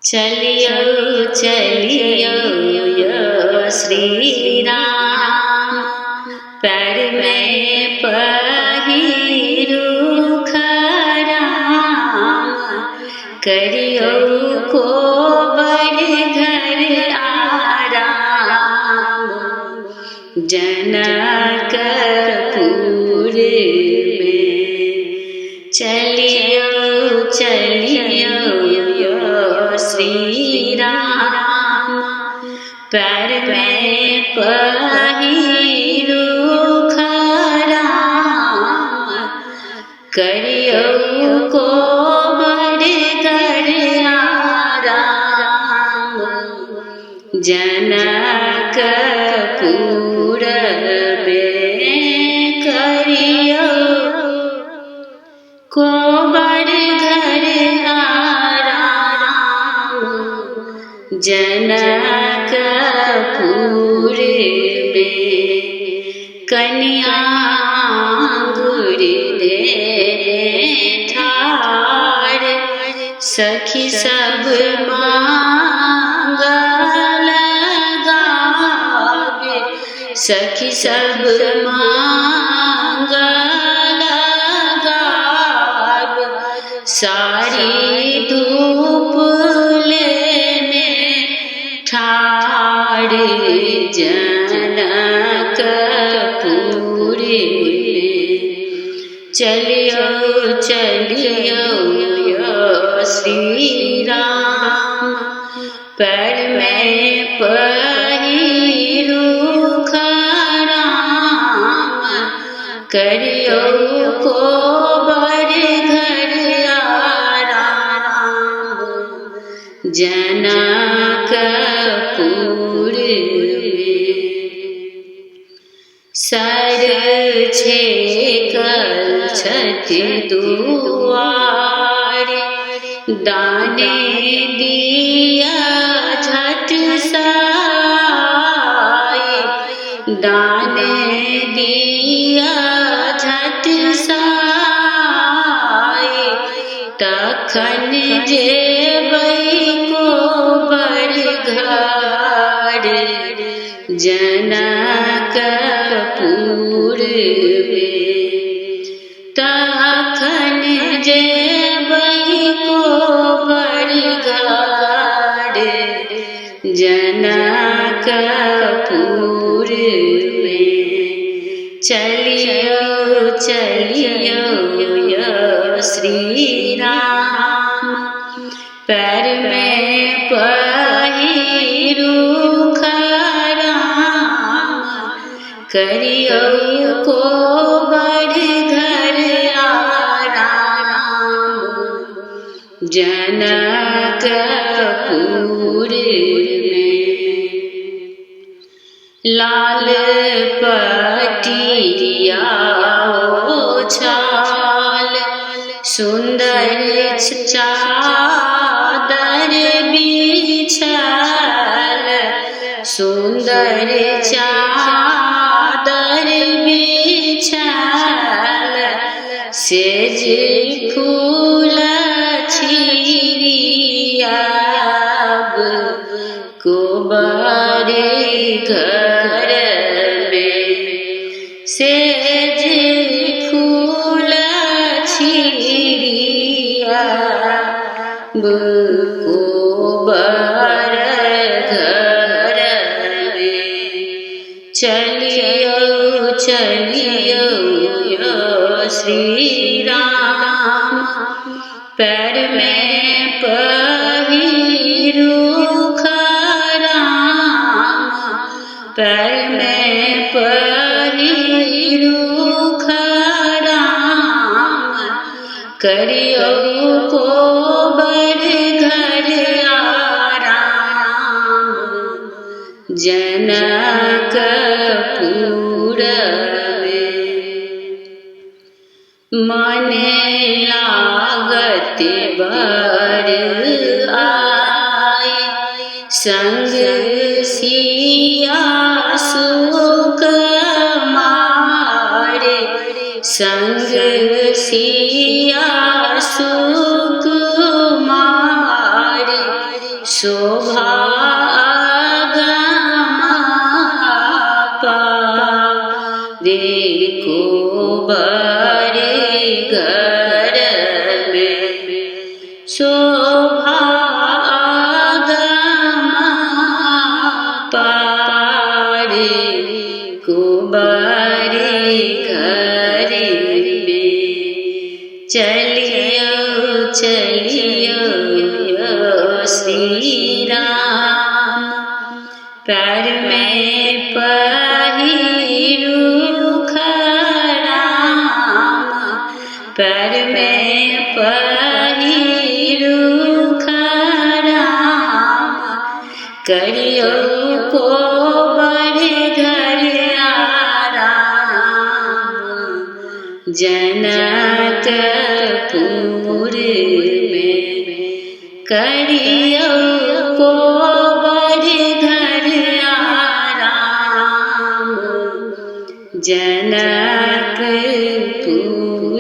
चलियो चलियो यो श्री राम, पैर में पहिरू खराम, करियो को बड़ घर आराम। जनकपुर में चलियो चलियो यो श्री राम, पैर में पहिरू खराम, करियो को बड़ घर आराम। जनकपुर में करियो को बड़ घर आराम। जनकपुर में कन्या अंगूर दे ठाड़, सखी सब मांगल गावे, सखी सब मांगल गावे। सारी धूप लेने ठाड़ जनकपुर में चलियो चलियो यो श्री राम, पैर में पहिरू खराम, करियो को बड़ घर आराम। जनकपुर में सर छेकल छठ दुआर, दाने दिया झट साए, दाने दिया झट साए। तखन जेबै को बड़ घर जनकपुर में, तखन जेबै को बड़ घर जनकपुर में। चलियो चलियो यो श्री राम, पैर में पहिरू खराम, करियो को बड़ घर आराम। जनकपुर में लाल पटिया छाल, सुंदर चादर बिछल, सुंदर चादर बिछल। सेज फूल छिड़ियाब को बड़ घर में, सेज फूल छिड़ियाब को बड़ घर में। चलियो चलियो यो श्री राम, पैर में पहिरू खराम, पैर में पहिरू खराम, करियो को बड़ घर आराम। जनकपुर में मन लागत बर आए, संग सिया सुकुमार, संग सिया सुकुमार। शोभा रे को बड़े घर में शोभा पारे को बड़े घर में चलियो चलियो श्री राम पैर में पहिरू खराम पैर में पहिरू खराम करियो को बड़े घर आराम जनकपुर में करियो को बड़े घर आराम जनकपुर